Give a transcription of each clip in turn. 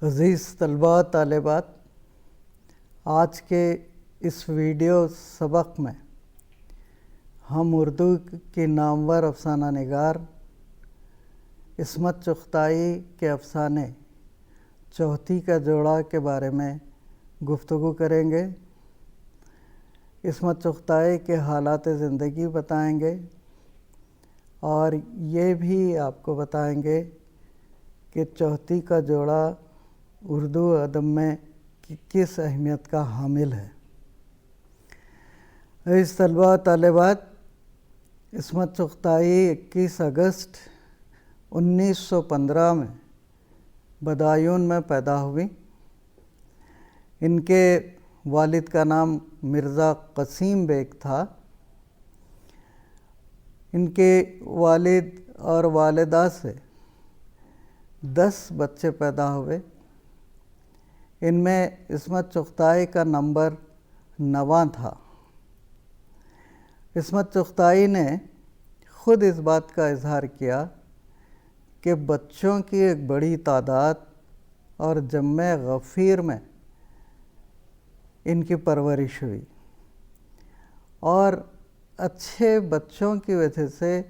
عزیز طلباء طالبات، آج کے اس ویڈیو سبق میں ہم اردو کی نامور افسانہ نگار عصمت چغتائی کے افسانے چوتھی کا جوڑا کے بارے میں گفتگو کریں گے۔ عصمت چغتائی کے حالات زندگی بتائیں گے اور یہ بھی آپ کو بتائیں گے کہ چوتھی کا جوڑا اردو ادب میں کس اہمیت کا حامل ہے۔ عزیز طلباء طالبات، عصمت چغتائی 21 اگست 1915 میں بدایون میں پیدا ہوئی۔ ان کے والد کا نام مرزا قسیم بیگ تھا۔ ان کے والد اور والدہ سے 10 بچے پیدا ہوئے۔ ان میں عصمت چغتائی کا نمبر 9 تھا۔ عصمت چغتائی نے خود اس بات کا اظہار کیا کہ بچوں کی ایک بڑی تعداد اور جمع غفیر میں ان کی پرورش ہوئی، اور اچھے بچوں کی وجہ سے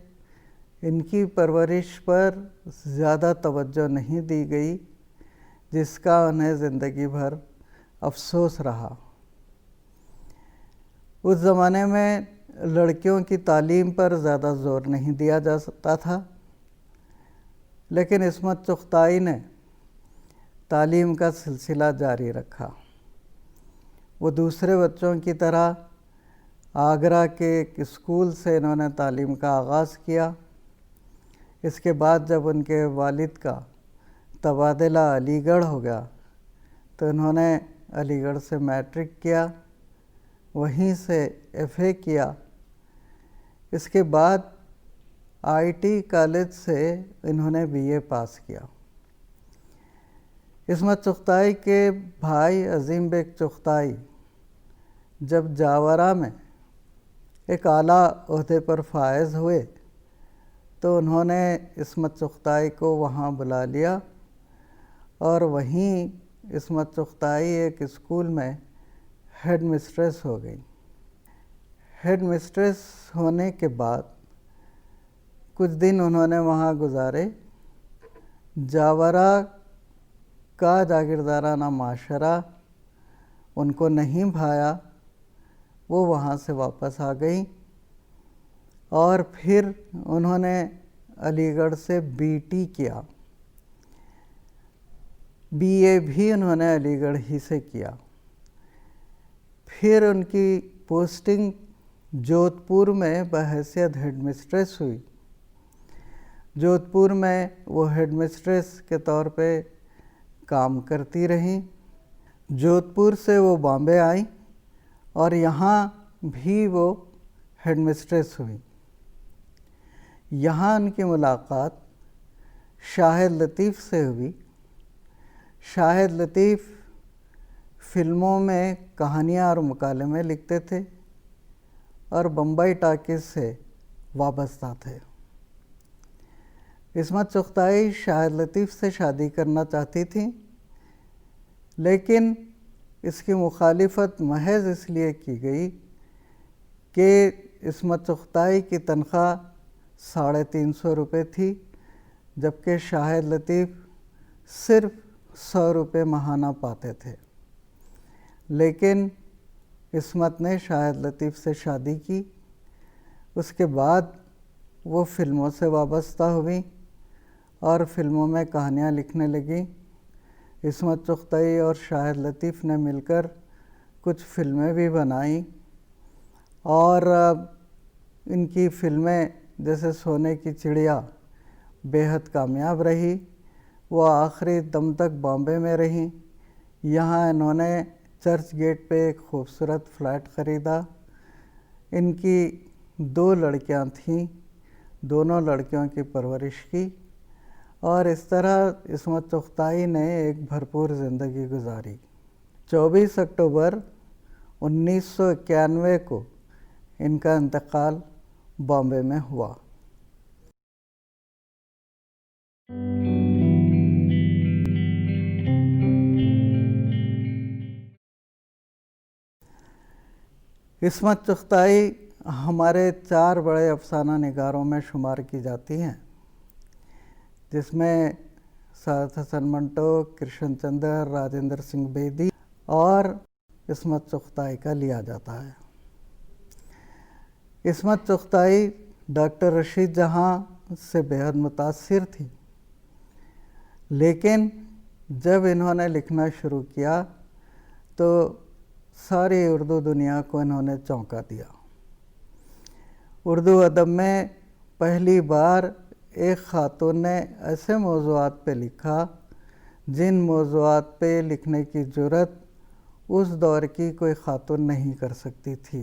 ان کی پرورش پر زیادہ توجہ نہیں دی گئی، جس کا انہیں زندگی بھر افسوس رہا۔ اس زمانے میں لڑکیوں کی تعلیم پر زیادہ زور نہیں دیا جا سکتا تھا، لیکن عصمت چغتائی نے تعلیم کا سلسلہ جاری رکھا۔ وہ دوسرے بچوں کی طرح آگرہ کے ایک اسکول سے انہوں نے تعلیم کا آغاز کیا۔ اس کے بعد جب ان کے والد کا تبادلہ علی گڑھ ہو گیا تو انہوں نے علی گڑھ سے میٹرک کیا، وہیں سے ایف اے کیا۔ اس کے بعد آئی ٹی کالج سے انہوں نے بی اے پاس کیا۔ عصمت چغتائی کے بھائی عظیم بیگ چغتائی جب جاورا میں ایک اعلیٰ عہدے پر فائز ہوئے تو انہوں نے عصمت چغتائی کو وہاں بلا لیا، اور وہیں عصمت چغتائی ایک اسکول میں ہیڈ مسٹریس ہو گئی۔ ہیڈ مسٹریس ہونے کے بعد کچھ دن انہوں نے وہاں گزارے۔ جاورا کا جاگیردارانہ معاشرہ ان کو نہیں بھایا، وہ وہاں سے واپس آ گئیں، اور پھر انہوں نے علی گڑھ سے بی ٹی کیا۔ بی اے بھی انہوں نے علی گڑھ ہی سے کیا۔ پھر ان کی پوسٹنگ جودھ پور میں بحیثیت ہیڈ مسٹریس ہوئی۔ جودھ پور میں وہ ہیڈ مسٹریس کے طور پہ کام کرتی رہیں۔ جودھ پور سے وہ بامبے آئیں اور یہاں بھی وہ ہیڈ مسٹریس ہوئیں۔ یہاں ان کی ملاقات شاہد لطیف سے ہوئی۔ شاہد لطیف فلموں میں کہانیاں اور مکالمے لکھتے تھے اور بمبئی ٹاکیز سے وابستہ تھے۔ عصمت چغتائی شاہد لطیف سے شادی کرنا چاہتی تھیں، لیکن اس کی مخالفت محض اس لیے کی گئی کہ عصمت چغتائی کی تنخواہ 350 روپے تھی، جبکہ شاہد لطیف صرف 100 روپے ماہانہ پاتے تھے۔ لیکن عصمت نے شاہد لطیف سے شادی کی۔ اس کے بعد وہ فلموں سے وابستہ ہوئیں اور فلموں میں کہانیاں لکھنے لگیں۔ عصمت چغتائی اور شاہد لطیف نے مل کر کچھ فلمیں بھی بنائیں، اور ان کی فلمیں جیسے سونے کی چڑیا بے حد کامیاب رہی۔ وہ آخری دم تک بامبے میں رہیں۔ یہاں انہوں نے چرچ گیٹ پہ ایک خوبصورت فلیٹ خریدا۔ ان کی 2 لڑکیاں تھیں، دونوں لڑکیوں کی پرورش کی، اور اس طرح عصمت چغتائی نے ایک بھرپور زندگی گزاری۔ 24 اکتوبر 1991 کو ان کا انتقال بامبے میں ہوا۔ عصمت چغتائی ہمارے 4 بڑے افسانہ نگاروں میں شمار کی جاتی ہیں، جس میں سعادت حسن منٹو، کرشن چندر، راجندر سنگھ بیدی اور عصمت چغتائی کا لیا جاتا ہے۔ عصمت چغتائی ڈاکٹر رشید جہاں سے بے حد متاثر تھی، لیکن جب انہوں نے لکھنا شروع کیا تو ساری اردو دنیا کو انہوں نے چونکا دیا۔ اردو ادب میں پہلی بار ایک خاتون نے ایسے موضوعات پہ لکھا جن موضوعات پہ لکھنے کی جرأت اس دور کی کوئی خاتون نہیں کر سکتی تھی۔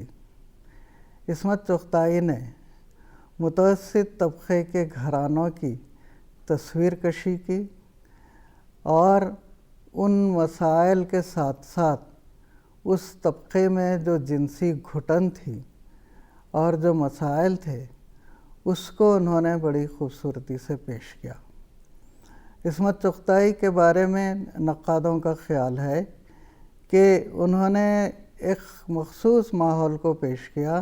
عصمت چغتائی نے متوسط طبقے کے گھرانوں کی تصویر کشی کی اور ان مسائل کے ساتھ ساتھ اس طبقے میں جو جنسی گھٹن تھی اور جو مسائل تھے اس کو انہوں نے بڑی خوبصورتی سے پیش کیا۔ عصمت چغتائی کے بارے میں نقادوں کا خیال ہے کہ انہوں نے ایک مخصوص ماحول کو پیش کیا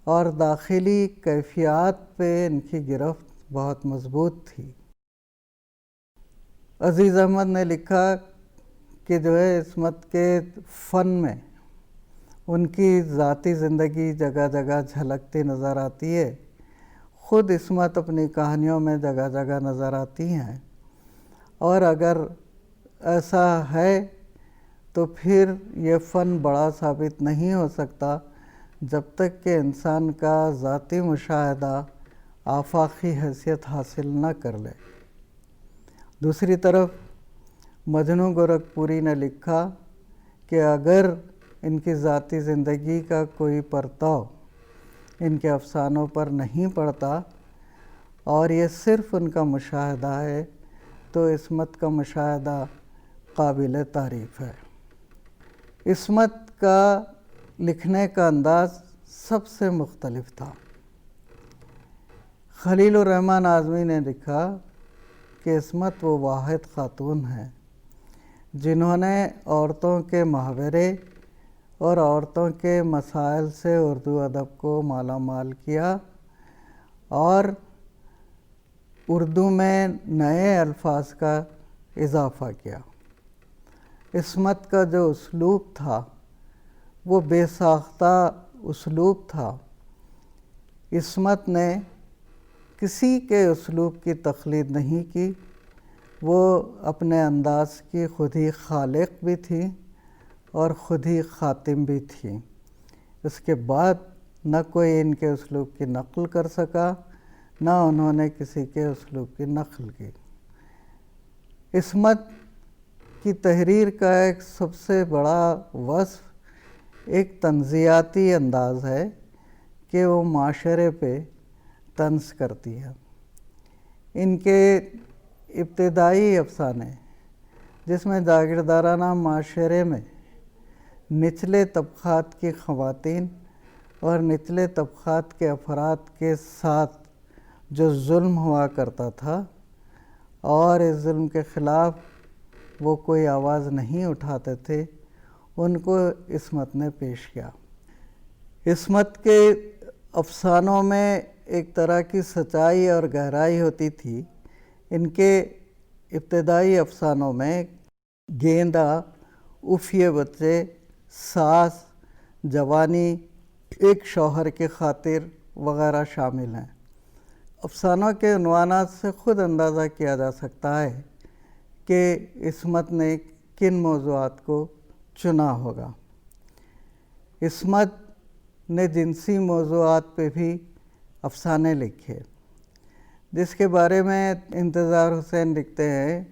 اور داخلی کیفیات پہ ان کی گرفت بہت مضبوط تھی۔ عزیز احمد نے لکھا کہ جو ہے عصمت کے فن میں ان کی ذاتی زندگی جگہ جگہ جھلکتی نظر آتی ہے، خود عصمت اپنی کہانیوں میں جگہ جگہ نظر آتی ہیں، اور اگر ایسا ہے تو پھر یہ فن بڑا ثابت نہیں ہو سکتا جب تک کہ انسان کا ذاتی مشاہدہ آفاقی حیثیت حاصل نہ کر لے۔ دوسری طرف مجنوں گورکھپوری نے لکھا کہ اگر ان کی ذاتی زندگی کا کوئی پرتاؤ ان کے افسانوں پر نہیں پڑتا اور یہ صرف ان کا مشاہدہ ہے تو عصمت کا مشاہدہ قابل تعریف ہے۔ عصمت کا لکھنے کا انداز سب سے مختلف تھا۔ خلیل الرحمن اعظمی نے لکھا کہ عصمت وہ واحد خاتون ہیں جنہوں نے عورتوں کے محاورے اور عورتوں کے مسائل سے اردو ادب کو مالا مال کیا اور اردو میں نئے الفاظ کا اضافہ کیا۔ عصمت کا جو اسلوب تھا وہ بے ساختہ اسلوب تھا۔ عصمت نے کسی کے اسلوب کی تقلید نہیں کی، وہ اپنے انداز کی خود ہی خالق بھی تھی اور خود ہی خاتم بھی تھی۔ اس کے بعد نہ کوئی ان کے اسلوب کی نقل کر سکا، نہ انہوں نے کسی کے اسلوب کی نقل کی۔ عصمت کی تحریر کا ایک سب سے بڑا وصف ایک طنزیاتی انداز ہے کہ وہ معاشرے پہ طنز کرتی ہے۔ ان کے ابتدائی افسانے جس میں جاگیردارانہ معاشرے میں نچلے طبقات کی خواتین اور نچلے طبقات کے افراد کے ساتھ جو ظلم ہوا کرتا تھا اور اس ظلم کے خلاف وہ کوئی آواز نہیں اٹھاتے تھے، ان کو عصمت نے پیش کیا۔ عصمت کے افسانوں میں ایک طرح کی سچائی اور گہرائی ہوتی تھی۔ ان کے ابتدائی افسانوں میں گیندا، عفیہ بچے، ساس، جوانی، ایک شوہر کی خاطر وغیرہ شامل ہیں۔ افسانوں کے عنوانات سے خود اندازہ کیا جا سکتا ہے کہ عصمت نے کن موضوعات کو چنا ہوگا۔ عصمت نے جنسی موضوعات پہ بھی افسانے لکھے، جس کے بارے میں انتظار حسین لکھتے ہیں،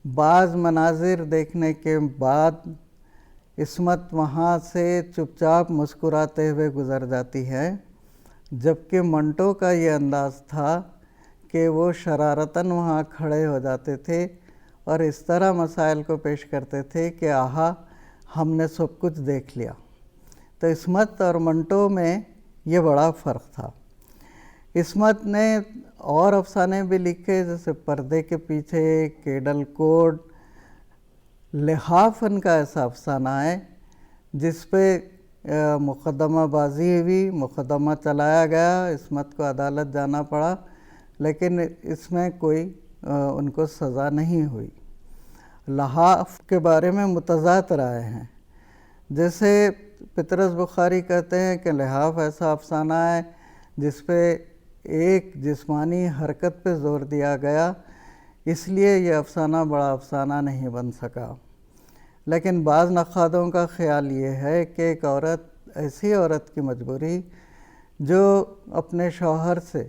بعض مناظر دیکھنے کے بعد عصمت وہاں سے چپ چاپ مسکراتے ہوئے گزر جاتی ہے، جبکہ منٹو کا یہ انداز تھا کہ وہ شرارتاً وہاں کھڑے ہو جاتے تھے اور اس طرح مسائل کو پیش کرتے تھے کہ آہا ہم نے سب کچھ دیکھ لیا۔ تو عصمت اور منٹو میں یہ بڑا فرق تھا۔ عصمت نے اور افسانے بھی لکھے جیسے پردے کے پیچھے، کیڈل کوڈ۔ لحاف ان کا ایسا افسانہ ہے جس پہ مقدمہ بازی ہوئی، مقدمہ چلایا گیا، عصمت کو عدالت جانا پڑا، لیکن اس میں کوئی ان کو سزا نہیں ہوئی۔ لحاف کے بارے میں متضاد رائے ہیں، جیسے پطرس بخاری کہتے ہیں کہ لحاف ایسا افسانہ ہے جس پہ ایک جسمانی حرکت پہ زور دیا گیا، اس لیے یہ افسانہ بڑا افسانہ نہیں بن سکا۔ لیکن بعض نقادوں کا خیال یہ ہے کہ ایک عورت، ایسی عورت کی مجبوری جو اپنے شوہر سے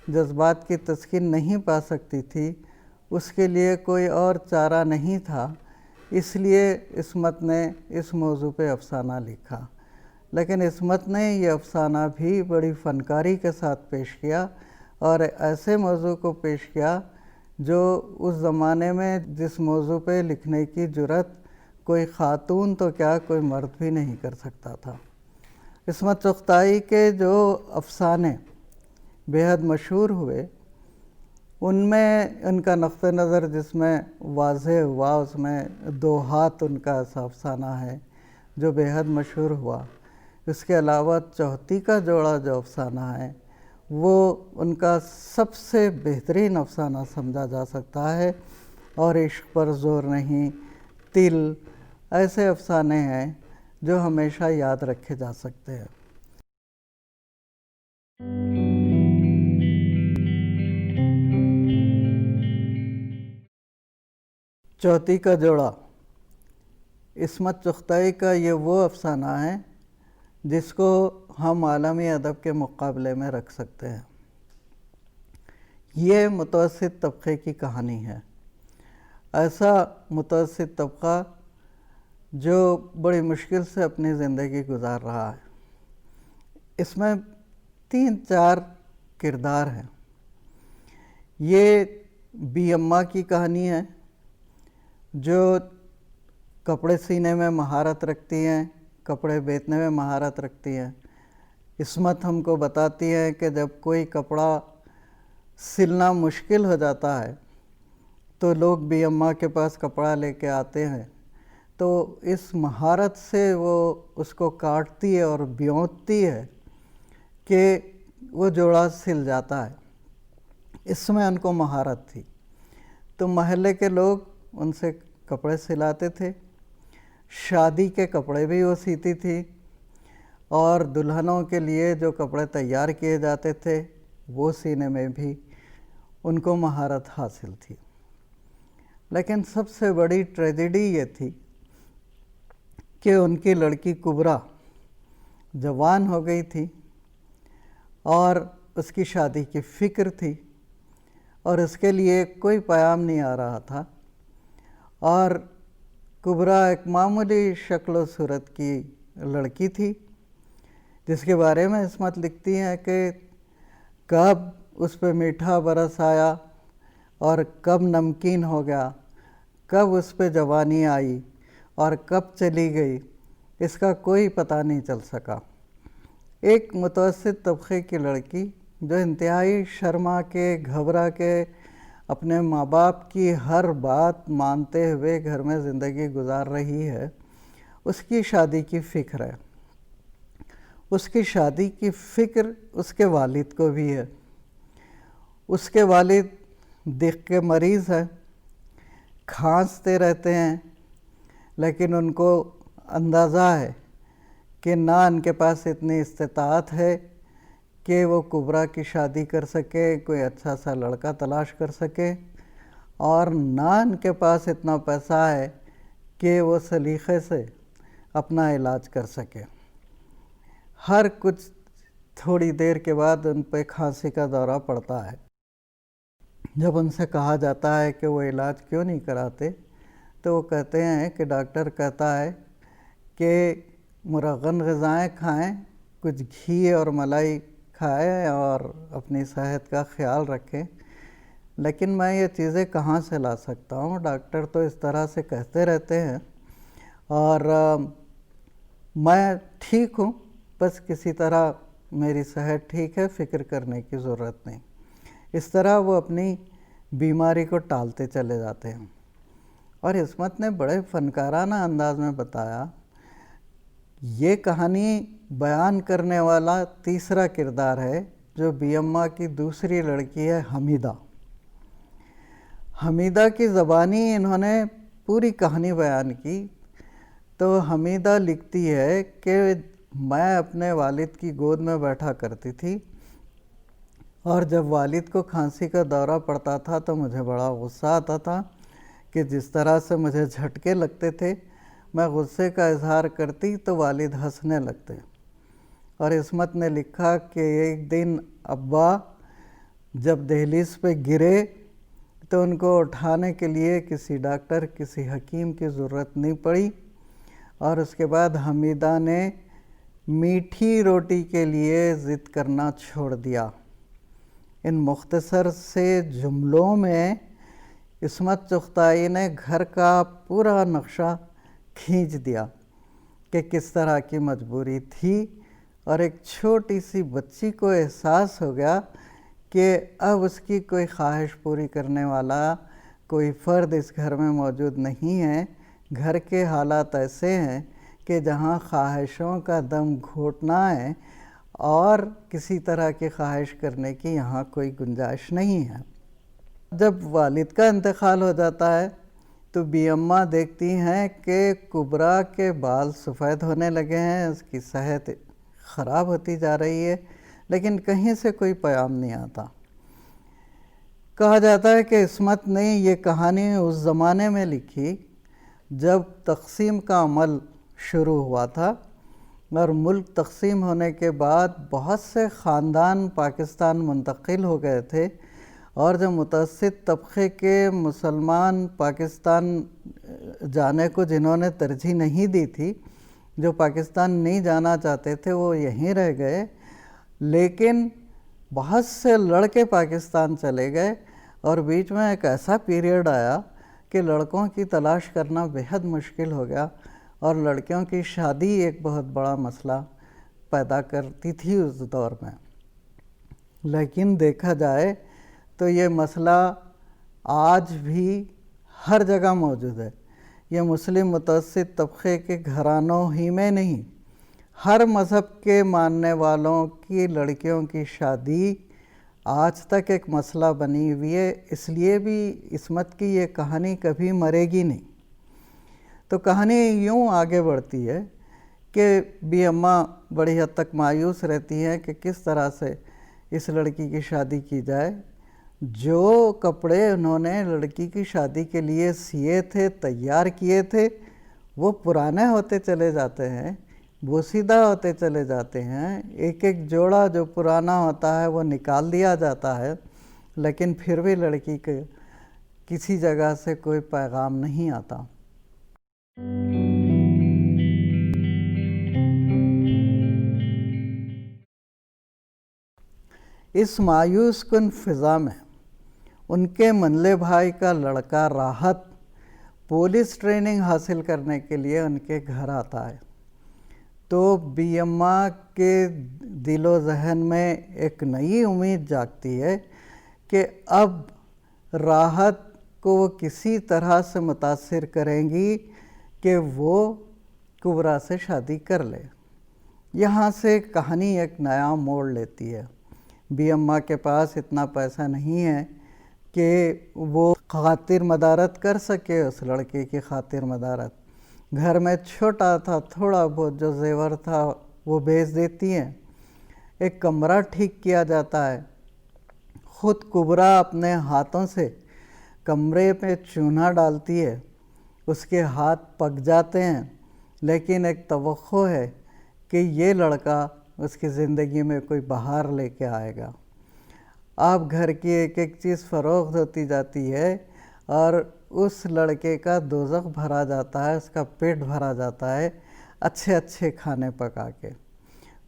جذبات کی تسکین نہیں پا سکتی تھی، اس کے لیے کوئی اور چارہ نہیں تھا، اس لیے عصمت نے اس موضوع پہ افسانہ لکھا۔ لیکن عصمت نے یہ افسانہ بھی بڑی فنکاری کے ساتھ پیش کیا، اور ایسے موضوع کو پیش کیا جو اس زمانے میں جس موضوع پہ لکھنے کی جرأت کوئی خاتون تو کیا کوئی مرد بھی نہیں کر سکتا تھا۔ عصمت چغتائی کے جو افسانے بے حد مشہور ہوئے، ان میں ان کا نقطہ نظر جس میں واضح ہوا، اس میں دو ہاتھ ان کا ایسا افسانہ ہے جو بے حد مشہور ہوا۔ اس کے علاوہ چوتھی کا جوڑا جو افسانہ ہے وہ ان کا سب سے بہترین افسانہ سمجھا جا سکتا ہے، اور عشق پر زور نہیں، تل، ایسے افسانے ہیں جو ہمیشہ یاد رکھے جا سکتے ہیں۔ چوتھی کا جوڑا عصمت چغتائی کا یہ وہ افسانہ ہے جس کو ہم عالمی ادب کے مقابلے میں رکھ سکتے ہیں۔ یہ متوسط طبقے کی کہانی ہے، ایسا متوسط طبقہ جو بڑی مشکل سے اپنی زندگی گزار رہا ہے۔ اس میں 3-4 کردار ہیں۔ یہ بی اماں کی کہانی ہے جو کپڑے سینے میں مہارت رکھتی ہیں، کپڑے بیچنے میں مہارت رکھتی ہیں۔ عصمت ہم کو بتاتی ہے کہ جب کوئی کپڑا سلنا مشکل ہو جاتا ہے تو لوگ بی اماں کے پاس کپڑا لے کے آتے ہیں، تو اس مہارت سے وہ اس کو کاٹتی ہے اور بیونتی ہے کہ وہ جوڑا سل جاتا ہے۔ اس میں ان کو مہارت تھی، تو محلے کے لوگ ان سے کپڑے سلاتے تھے۔ شادی کے کپڑے بھی وہ سیتی تھی، اور دلہنوں کے لیے جو کپڑے تیار کیے جاتے تھے وہ سینے میں بھی ان کو مہارت حاصل تھی۔ لیکن سب سے بڑی ٹریجڈی یہ تھی کہ ان کی لڑکی کبریٰ جوان ہو گئی تھی، اور اس کی شادی کی فکر تھی، اور اس کے لیے کوئی پیام نہیں آ رہا تھا، اور کبریٰ ایک معمولی شکل و صورت کی لڑکی تھی جس کے بارے میں عصمت لکھتی ہیں کہ کب اس پہ میٹھا برس آیا اور کب نمکین ہو گیا، کب اس پہ جوانی آئی اور کب چلی گئی، اس کا کوئی پتہ نہیں چل سکا۔ ایک متوسط طبقے کی لڑکی جو انتہائی شرما کے، گھبرا کے، اپنے ماں باپ کی ہر بات مانتے ہوئے گھر میں زندگی گزار رہی ہے، اس کی شادی کی فکر ہے۔ اس کی شادی کی فکر اس کے والد کو بھی ہے۔ اس کے والد دق کے مریض ہیں، کھانستے رہتے ہیں، لیکن ان کو اندازہ ہے کہ نہ ان کے پاس اتنی استطاعت ہے کہ وہ کبریٰ کی شادی کر سکے، کوئی اچھا سا لڑکا تلاش کر سکے، اور نہ ان کے پاس اتنا پیسہ ہے کہ وہ سلیقے سے اپنا علاج کر سکے۔ ہر کچھ تھوڑی دیر کے بعد ان پہ کھانسی کا دورہ پڑتا ہے۔ جب ان سے کہا جاتا ہے کہ وہ علاج کیوں نہیں کراتے، تو وہ کہتے ہیں کہ ڈاکٹر کہتا ہے کہ مرغن غذائیں کھائیں، کچھ گھی اور ملائی کھائیں اور اپنی صحت کا خیال رکھیں، لیکن میں یہ چیزیں کہاں سے لا سکتا ہوں؟ ڈاکٹر تو اس طرح سے کہتے رہتے ہیں، اور میں ٹھیک ہوں، بس کسی طرح میری صحت ٹھیک ہے، فکر کرنے کی ضرورت نہیں۔ اس طرح وہ اپنی بیماری کو ٹالتے چلے جاتے ہیں۔ اور عصمت نے بڑے فنکارانہ انداز میں بتایا یہ کہانی بیان کرنے والا تیسرا کردار ہے جو بی اماں کی دوسری لڑکی ہے حمیدہ۔ حمیدہ کی زبانی انہوں نے پوری کہانی بیان کی۔ تو حمیدہ لکھتی ہے کہ میں اپنے والد کی گود میں بیٹھا کرتی تھی، اور جب والد کو کھانسی کا دورہ پڑتا تھا تو مجھے بڑا غصہ آتا تھا کہ جس طرح سے مجھے جھٹکے لگتے تھے، میں غصے کا اظہار کرتی تو والد ہنسنے لگتے۔ اور عصمت نے لکھا کہ ایک دن ابا جب دہلیز پہ گرے تو ان کو اٹھانے کے لیے کسی ڈاکٹر کسی حکیم کی ضرورت نہیں پڑی، اور اس کے بعد حمیدہ نے میٹھی روٹی کے لیے ضد کرنا چھوڑ دیا۔ ان مختصر سے جملوں میں عصمت چغتائی نے گھر کا پورا نقشہ کھینچ دیا کہ کس طرح کی مجبوری تھی، اور ایک چھوٹی سی بچی کو احساس ہو گیا کہ اب اس کی کوئی خواہش پوری کرنے والا کوئی فرد اس گھر میں موجود نہیں ہے۔ گھر کے حالات ایسے ہیں کہ جہاں خواہشوں کا دم گھوٹنا ہے اور کسی طرح کی خواہش کرنے کی یہاں کوئی گنجائش نہیں ہے۔ جب والد کا انتقال ہو جاتا ہے تو بی اماں دیکھتی ہیں کہ کبریٰ کے بال سفید ہونے لگے ہیں، اس کی صحت خراب ہوتی جا رہی ہے، لیکن کہیں سے کوئی پیام نہیں آتا۔ کہا جاتا ہے کہ عصمت نے یہ کہانی اس زمانے میں لکھی جب تقسیم کا عمل شروع ہوا تھا، اور ملک تقسیم ہونے کے بعد بہت سے خاندان پاکستان منتقل ہو گئے تھے، اور جو متوسط طبقے کے مسلمان پاکستان جانے کو جنہوں نے ترجیح نہیں دی تھی، جو پاکستان نہیں جانا چاہتے تھے، وہ یہیں رہ گئے، لیکن بہت سے لڑکے پاکستان چلے گئے، اور بیچ میں ایک ایسا پیریڈ آیا کہ لڑکوں کی تلاش کرنا بہت مشکل ہو گیا، اور لڑکیوں کی شادی ایک بہت بڑا مسئلہ پیدا کرتی تھی اس دور میں۔ لیکن دیکھا جائے تو یہ مسئلہ آج بھی ہر جگہ موجود ہے۔ یہ مسلم متوسط طبقے کے گھرانوں ہی میں نہیں، ہر مذہب کے ماننے والوں کی لڑکیوں کی شادی آج تک ایک مسئلہ بنی ہوئی ہے۔ اس لیے بھی عصمت کی یہ کہانی کبھی مرے گی نہیں۔ تو کہانی یوں آگے بڑھتی ہے کہ بی اماں بڑی حد تک مایوس رہتی ہیں کہ کس طرح سے اس لڑکی کی شادی کی جائے۔ جو کپڑے انہوں نے لڑکی کی شادی کے لیے سیے تھے، تیار کیے تھے، وہ پرانے ہوتے چلے جاتے ہیں، بوسیدہ ہوتے چلے جاتے ہیں۔ ایک ایک جوڑا جو پرانا ہوتا ہے وہ نکال دیا جاتا ہے، لیکن پھر بھی لڑکی کے کسی جگہ سے کوئی پیغام نہیں آتا۔ اس مایوس کن فضا میں ان کے منلے بھائی کا لڑکا راحت پولیس ٹریننگ حاصل کرنے کے لیے ان کے گھر آتا ہے۔ تو بی اماں کے دل و ذہن میں ایک نئی امید جاگتی ہے کہ اب راحت کو وہ کسی طرح سے متاثر کریں گی کہ وہ کبریٰ سے شادی کر لے۔ یہاں سے کہانی ایک نیا موڑ لیتی ہے۔ بی اماں کے پاس اتنا پیسہ نہیں ہے کہ وہ خاطر مدارت کر سکے اس لڑکے کی خاطر مدارت۔ گھر میں چھوٹا تھا تھوڑا بہت جو زیور تھا وہ بیچ دیتی ہیں۔ ایک کمرہ ٹھیک کیا جاتا ہے، خود کبریٰ اپنے ہاتھوں سے کمرے پہ چونا ڈالتی ہے، اس کے ہاتھ پک جاتے ہیں، لیکن ایک توقع ہے کہ یہ لڑکا اس کی زندگی میں کوئی بہار لے کے آئے گا۔ اب گھر کی ایک ایک چیز فروخت ہوتی جاتی ہے، اور اس لڑکے کا دوزخ بھرا جاتا ہے، اس کا پیٹ بھرا جاتا ہے اچھے اچھے کھانے پکا کے۔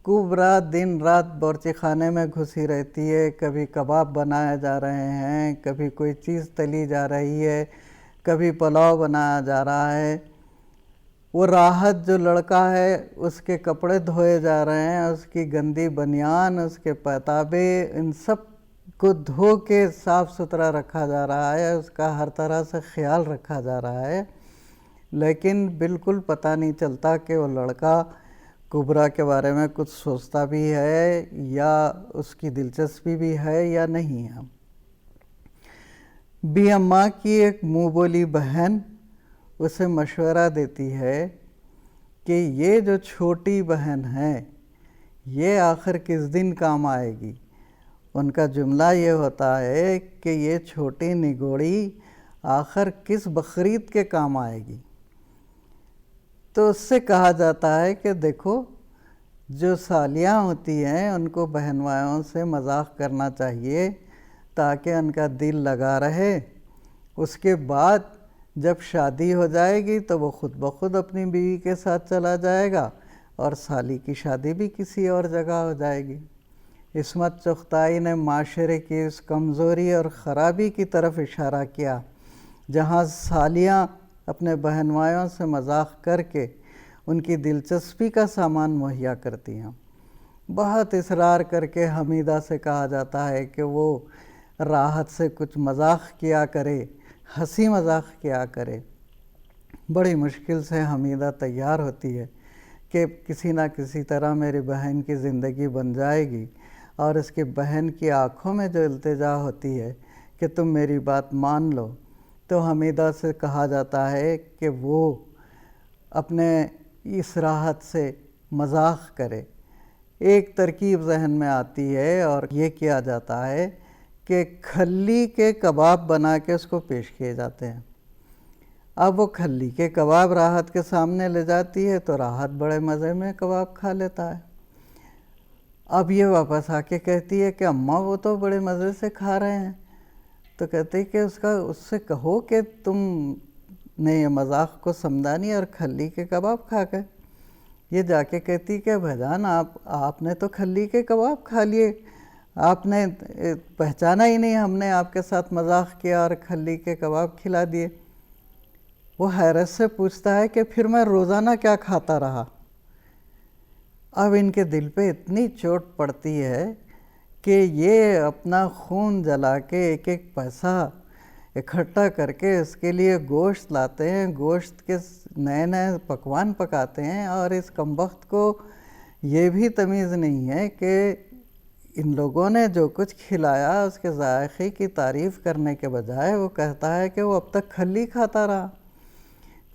کبریٰ دن رات باورچی خانے میں گھسی رہتی ہے، کبھی کباب بنائے جا رہے ہیں، کبھی کوئی چیز تلی جا رہی ہے، کبھی پلاؤ بنایا جا رہا ہے۔ وہ راحت جو لڑکا ہے اس کے کپڑے دھوئے جا رہے ہیں، اس کی گندی بنیان، اس کے پیتابے، ان سب کو دھو کے صاف ستھرا رکھا جا رہا ہے، اس کا ہر طرح سے خیال رکھا جا رہا ہے، لیکن بالکل پتہ نہیں چلتا کہ وہ لڑکا کبریٰ کے بارے میں کچھ سوچتا بھی ہے یا اس کی دلچسپی بھی ہے یا نہیں ہے۔ بی اماں کی ایک منہ بولی بہن اسے مشورہ دیتی ہے کہ یہ جو چھوٹی بہن ہے یہ آخر کس دن کام آئے گی۔ ان کا جملہ یہ ہوتا ہے کہ یہ چھوٹی نگوڑی آخر کس بقرعید کے کام آئے گی۔ تو اس سے کہا جاتا ہے کہ دیکھو جو سالیاں ہوتی ہیں ان کو بہن بھائیوں سے مذاق کرنا چاہیے تاکہ ان کا دل لگا رہے، اس کے بعد جب شادی ہو جائے گی تو وہ خود بخود اپنی بیوی کے ساتھ چلا جائے گا اور سالی کی شادی بھی کسی اور جگہ ہو جائے گی۔ عصمت چغتائی نے معاشرے کی اس کمزوری اور خرابی کی طرف اشارہ کیا جہاں سالیاں اپنے بہن بھائیوں سے مذاق کر کے ان کی دلچسپی کا سامان مہیا کرتی ہیں۔ بہت اصرار کر کے حمیدہ سے کہا جاتا ہے کہ وہ راحت سے کچھ مذاق کیا کرے، ہنسی مذاق کیا کرے۔ بڑی مشکل سے حمیدہ تیار ہوتی ہے کہ کسی نہ کسی طرح میری بہن کی زندگی بن جائے گی، اور اس کی بہن کی آنکھوں میں جو التجا ہوتی ہے کہ تم میری بات مان لو، تو حمیدہ سے کہا جاتا ہے کہ وہ اپنے اس راحت سے مذاق کرے۔ ایک ترکیب ذہن میں آتی ہے اور یہ کیا جاتا ہے کہ کھلی کے کباب بنا کے اس کو پیش کیے جاتے ہیں۔ اب وہ کھلی کے کباب راحت کے سامنے لے جاتی ہے تو راحت بڑے مزے میں کباب کھا لیتا ہے۔ اب یہ واپس آ کے کہتی ہے کہ اماں وہ تو بڑے مزے سے کھا رہے ہیں، تو کہتے کہ اس سے کہو کہ تم نے یہ مذاق کو سمجھا نہیں اور کھلی کے کباب کھا گئے۔ یہ جا کے کہتی کہ بھجان آپ نے تو کھلی کے کباب کھا لیے، آپ نے پہچانا ہی نہیں، ہم نے آپ کے ساتھ مذاق کیا اور کھلی کے کباب کھلا دیے۔ وہ حیرت سے پوچھتا ہے کہ پھر میں روزانہ کیا کھاتا رہا۔ اب ان کے دل پہ اتنی چوٹ پڑتی ہے کہ یہ اپنا خون جلا کے ایک ایک پیسہ اکٹھا کر کے اس کے لیے گوشت لاتے ہیں، گوشت کے نئے نئے پکوان پکاتے ہیں، اور اس کمبخت کو یہ بھی تمیز نہیں ہے کہ ان لوگوں نے جو کچھ کھلایا اس کے ذائقے کی تعریف کرنے کے بجائے وہ کہتا ہے کہ وہ اب تک کھلی کھاتا رہا۔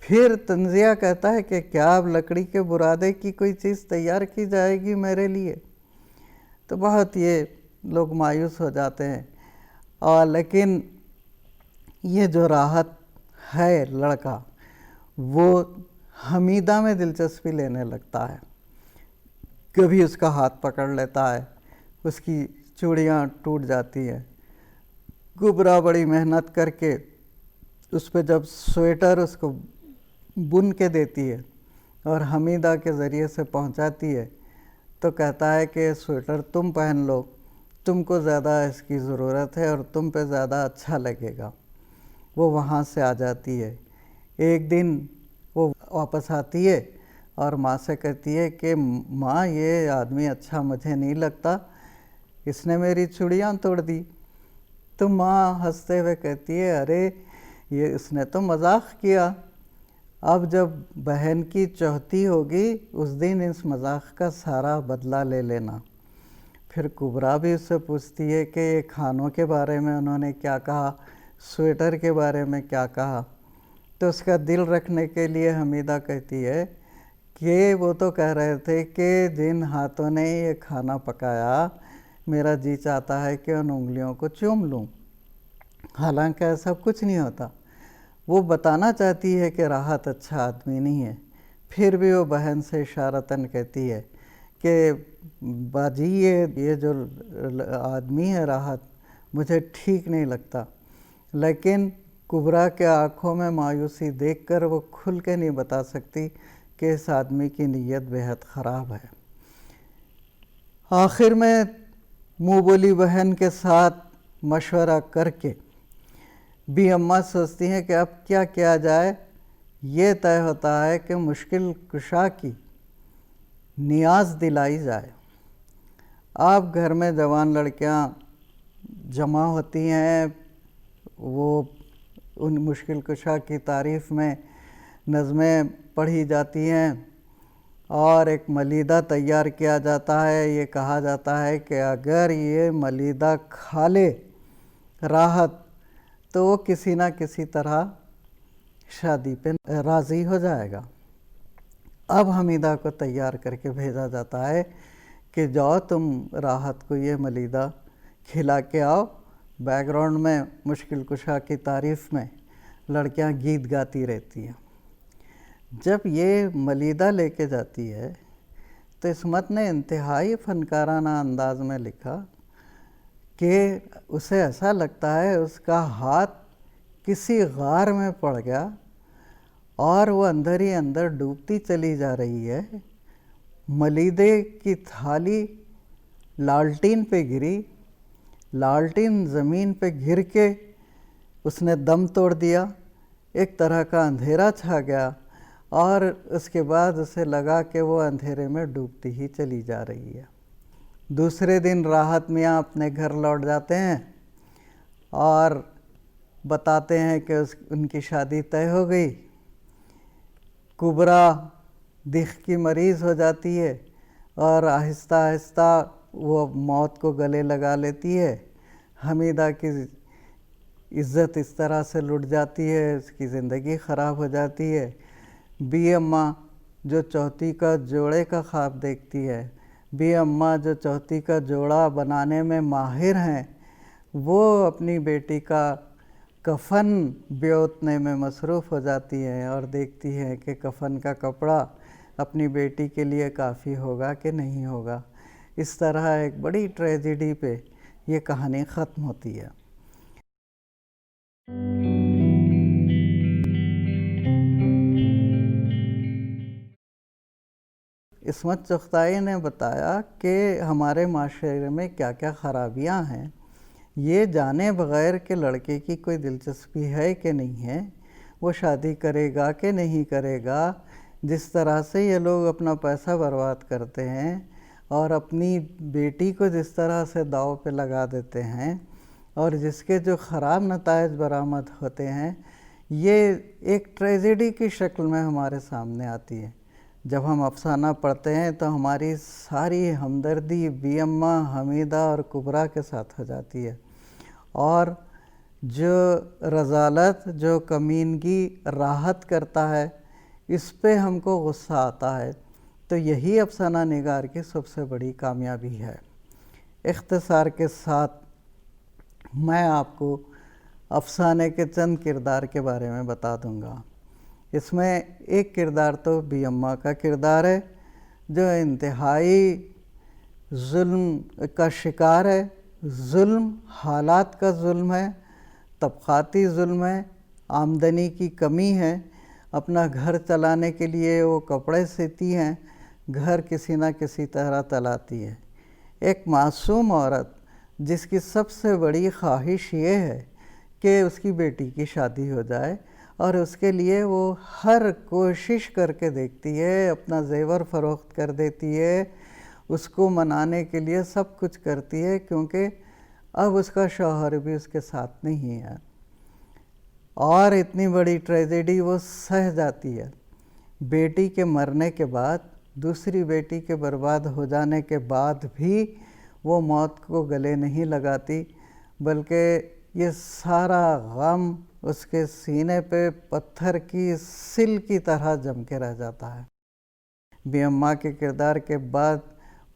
پھر تنزیہ کہتا ہے کہ کیا اب لکڑی کے برادے کی کوئی چیز تیار کی جائے گی میرے لیے؟ تو بہت یہ لوگ مایوس ہو جاتے ہیں، اور لیکن یہ جو راحت ہے لڑکا وہ حمیدہ میں دلچسپی لینے لگتا ہے، کبھی اس کا ہاتھ پکڑ لیتا ہے، اس کی چوڑیاں ٹوٹ جاتی ہیں۔ کبریٰ بڑی محنت کر کے اس پہ جب سویٹر اس کو بن کے دیتی ہے اور حمیدہ کے ذریعے سے پہنچاتی ہے تو کہتا ہے کہ سویٹر تم پہن لو، تم کو زیادہ اس کی ضرورت ہے اور تم پہ زیادہ اچھا لگے گا۔ وہ وہاں سے آ جاتی ہے۔ ایک دن وہ واپس آتی ہے اور ماں سے کہتی ہے کہ ماں یہ آدمی اچھا مجھے نہیں لگتا، اس نے میری چوڑیاں توڑ دی۔ تو ماں ہنستے ہوئے کہتی ہے ارے یہ اس نے تو مذاق کیا، اب جب بہن کی چوتھی ہوگی اس دن اس مذاق کا سارا بدلہ لے لینا۔ پھر کبریٰ بھی اس سے پوچھتی ہے کہ یہ کھانوں کے بارے میں انہوں نے کیا کہا، سویٹر کے بارے میں کیا کہا؟ تو اس کا دل رکھنے کے لیے حمیدہ کہتی ہے کہ وہ تو کہہ رہے تھے کہ جن ہاتھوں نے یہ کھانا پکایا میرا جی چاہتا ہے کہ ان انگلیوں کو چوم لوں، حالانکہ ایسا کچھ نہیں ہوتا۔ وہ بتانا چاہتی ہے کہ راحت اچھا آدمی نہیں ہے، پھر بھی وہ بہن سے اشارتاً کہتی ہے کہ باجی یہ جو آدمی ہے راحت مجھے ٹھیک نہیں لگتا، لیکن کبریٰ کے آنکھوں میں مایوسی دیکھ کر وہ کھل کے نہیں بتا سکتی کہ اس آدمی کی نیت بہت خراب ہے۔ آخر میں منہ بولی بہن کے ساتھ مشورہ کر کے بی اماں سوچتی ہیں کہ اب کیا کیا جائے۔ یہ طے ہوتا ہے کہ مشکل کشا کی نیاز دلائی جائے۔ آپ گھر میں جوان لڑکیاں جمع ہوتی ہیں، وہ ان مشکل کشا کی تعریف میں نظمیں پڑھی جاتی ہیں، اور ایک ملیدہ تیار کیا جاتا ہے۔ یہ کہا جاتا ہے کہ اگر یہ ملیدہ کھا لے راحت تو وہ کسی نہ کسی طرح شادی پہ راضی ہو جائے گا۔ اب حمیدہ کو تیار کر کے بھیجا جاتا ہے کہ جاؤ تم راحت کو یہ ملیدہ کھلا کے آؤ۔ بیک گراؤنڈ میں مشکل کشا کی تعریف میں لڑکیاں گیت گاتی رہتی ہیں۔ جب یہ ملیدہ لے کے جاتی ہے تو عصمت نے انتہائی فنکارانہ انداز میں لکھا کہ اسے ایسا لگتا ہے اس کا ہاتھ کسی غار میں پڑ گیا اور وہ اندر ہی اندر ڈوبتی چلی جا رہی ہے۔ ملیدے کی تھالی لالٹین پہ گری، لالٹین زمین پہ گر کے اس نے دم توڑ دیا، ایک طرح کا اندھیرا چھا گیا، اور اس کے بعد اسے لگا کہ وہ اندھیرے میں ڈوبتی ہی چلی جا رہی ہے۔ دوسرے دن راحت میاں اپنے گھر لوٹ جاتے ہیں اور بتاتے ہیں کہ ان کی شادی طے ہو گئی۔ کبریٰ دق کی مریض ہو جاتی ہے اور آہستہ آہستہ وہ موت کو گلے لگا لیتی ہے۔ حمیدہ کی عزت اس طرح سے لٹ جاتی ہے، اس کی زندگی خراب ہو جاتی ہے۔ بی اماں جو چوتھی کا جوڑے کا خواب دیکھتی ہے، بی اماں جو چوتھی کا جوڑا بنانے میں ماہر ہیں، وہ اپنی بیٹی کا کفن بیوتنے میں مصروف ہو جاتی ہیں اور دیکھتی ہیں کہ کفن کا کپڑا اپنی بیٹی کے لیے کافی ہوگا کہ نہیں ہوگا۔ اس طرح ایک بڑی ٹریجڈی پہ یہ کہانی ختم ہوتی ہے۔ عصمت چغتائی نے بتایا کہ ہمارے معاشرے میں کیا کیا خرابیاں ہیں، یہ جانے بغیر کہ لڑکے کی کوئی دلچسپی ہے کہ نہیں ہے، وہ شادی کرے گا کہ نہیں کرے گا، جس طرح سے یہ لوگ اپنا پیسہ برباد کرتے ہیں اور اپنی بیٹی کو جس طرح سے داؤ پہ لگا دیتے ہیں اور جس کے جو خراب نتائج برآمد ہوتے ہیں، یہ ایک ٹریجڈی کی شکل میں ہمارے سامنے آتی ہے۔ جب ہم افسانہ پڑھتے ہیں تو ہماری ساری ہمدردی بی اماں، حمیدہ اور کبریٰ کے ساتھ ہو جاتی ہے، اور جو رذالت، جو کمینگی راحت کرتا ہے، اس پہ ہم کو غصہ آتا ہے۔ تو یہی افسانہ نگار کی سب سے بڑی کامیابی ہے۔ اختصار کے ساتھ میں آپ کو افسانے کے چند کردار کے بارے میں بتا دوں گا۔ اس میں ایک کردار تو بی اماں کا کردار ہے، جو انتہائی ظلم کا شکار ہے۔ ظلم حالات کا ظلم ہے، طبقاتی ظلم ہے، آمدنی کی کمی ہے، اپنا گھر چلانے کے لیے وہ کپڑے سیتی ہیں، گھر کسی نہ کسی طرح چلاتی ہے۔ ایک معصوم عورت جس کی سب سے بڑی خواہش یہ ہے کہ اس کی بیٹی کی شادی ہو جائے، اور اس کے لیے وہ ہر کوشش کر کے دیکھتی ہے، اپنا زیور فروخت کر دیتی ہے، اس کو منانے کے لیے سب کچھ کرتی ہے، کیونکہ اب اس کا شوہر بھی اس کے ساتھ نہیں ہے، اور اتنی بڑی ٹریجڈی وہ سہ جاتی ہے۔ بیٹی کے مرنے کے بعد، دوسری بیٹی کے برباد ہو جانے کے بعد بھی وہ موت کو گلے نہیں لگاتی، بلکہ یہ سارا غم اس کے سینے پہ پتھر کی سل کی طرح جم کے رہ جاتا ہے۔ بی اماں کے کردار کے بعد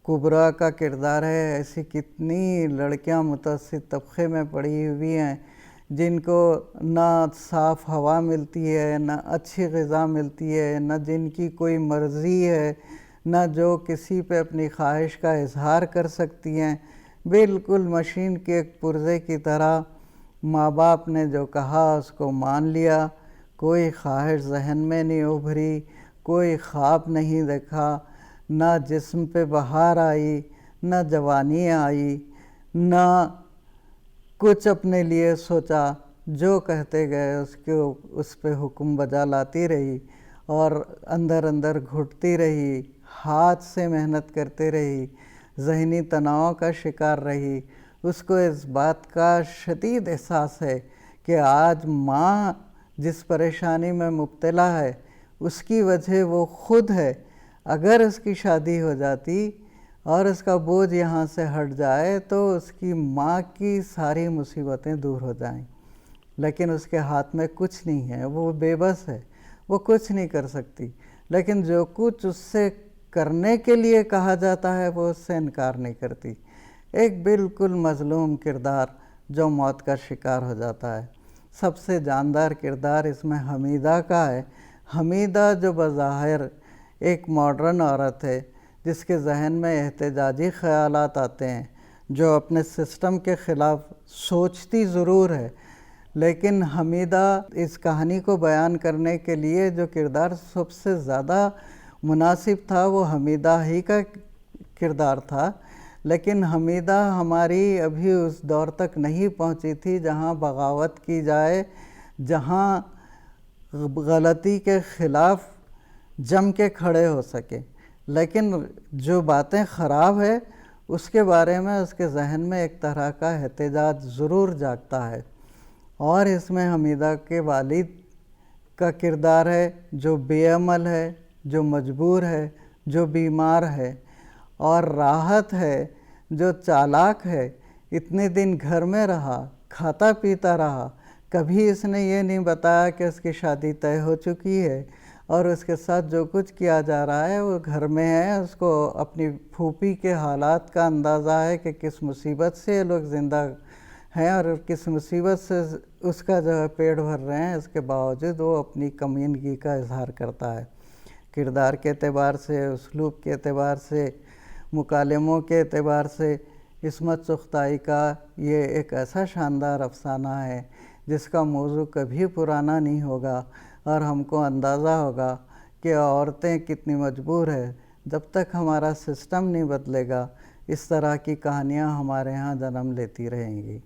کبریٰ کا کردار ہے۔ ایسی کتنی لڑکیاں متوسط طبقے میں پڑی ہوئی ہیں جن کو نہ صاف ہوا ملتی ہے، نہ اچھی غذا ملتی ہے، نہ جن کی کوئی مرضی ہے، نہ جو کسی پہ اپنی خواہش کا اظہار کر سکتی ہیں۔ بالکل مشین کے ایک پرزے کی طرح ماں باپ نے جو کہا اس کو مان لیا، کوئی خواہش ذہن میں نہیں ابھری، کوئی خواب نہیں دیکھا، نہ جسم پہ بہار آئی، نہ جوانی آئی، نہ کچھ اپنے لیے سوچا، جو کہتے گئے اس پہ حکم بجا لاتی رہی، اور اندر اندر گھٹتی رہی، ہاتھ سے محنت کرتے رہی، ذہنی تناؤ کا شکار رہی۔ اس کو اس بات کا شدید احساس ہے کہ آج ماں جس پریشانی میں مبتلا ہے اس کی وجہ وہ خود ہے۔ اگر اس کی شادی ہو جاتی اور اس کا بوجھ یہاں سے ہٹ جائے تو اس کی ماں کی ساری مصیبتیں دور ہو جائیں، لیکن اس کے ہاتھ میں کچھ نہیں ہے، وہ بے بس ہے، وہ کچھ نہیں کر سکتی، لیکن جو کچھ اس سے کرنے کے لیے کہا جاتا ہے وہ اس سے انکار نہیں کرتی۔ ایک بالکل مظلوم کردار جو موت کا شکار ہو جاتا ہے۔ سب سے جاندار کردار اس میں حمیدہ کا ہے۔ حمیدہ جو بظاہر ایک ماڈرن عورت ہے، جس کے ذہن میں احتجاجی خیالات آتے ہیں، جو اپنے سسٹم کے خلاف سوچتی ضرور ہے، لیکن حمیدہ اس کہانی کو بیان کرنے کے لیے جو کردار سب سے زیادہ مناسب تھا وہ حمیدہ ہی کا کردار تھا، لیکن حمیدہ ہماری ابھی اس دور تک نہیں پہنچی تھی جہاں بغاوت کی جائے، جہاں غلطی کے خلاف جم کے کھڑے ہو سکے، لیکن جو باتیں خراب ہے اس کے بارے میں اس کے ذہن میں ایک طرح کا احتجاج ضرور جاگتا ہے۔ اور اس میں حمیدہ کے والد کا کردار ہے جو بے عمل ہے، جو مجبور ہے، جو بیمار ہے، اور راحت ہے جو چالاک ہے، اتنے دن گھر میں رہا، کھاتا پیتا رہا، کبھی اس نے یہ نہیں بتایا کہ اس کی شادی طے ہو چکی ہے اور اس کے ساتھ جو کچھ کیا جا رہا ہے وہ گھر میں ہے۔ اس کو اپنی پھوپھی کے حالات کا اندازہ ہے کہ کس مصیبت سے یہ لوگ زندہ ہیں اور کس مصیبت سے اس کا جو ہے پیٹ بھر رہے ہیں، اس کے باوجود وہ اپنی کمینگی کا اظہار کرتا ہے۔ کردار کے اعتبار سے، اسلوب کے اعتبار سے، مکالموں کے اعتبار سے عصمت چغتائی کا یہ ایک ایسا شاندار افسانہ ہے جس کا موضوع کبھی پرانا نہیں ہوگا، اور ہم کو اندازہ ہوگا کہ عورتیں کتنی مجبور ہیں۔ جب تک ہمارا سسٹم نہیں بدلے گا اس طرح کی کہانیاں ہمارے ہاں جنم لیتی رہیں گی۔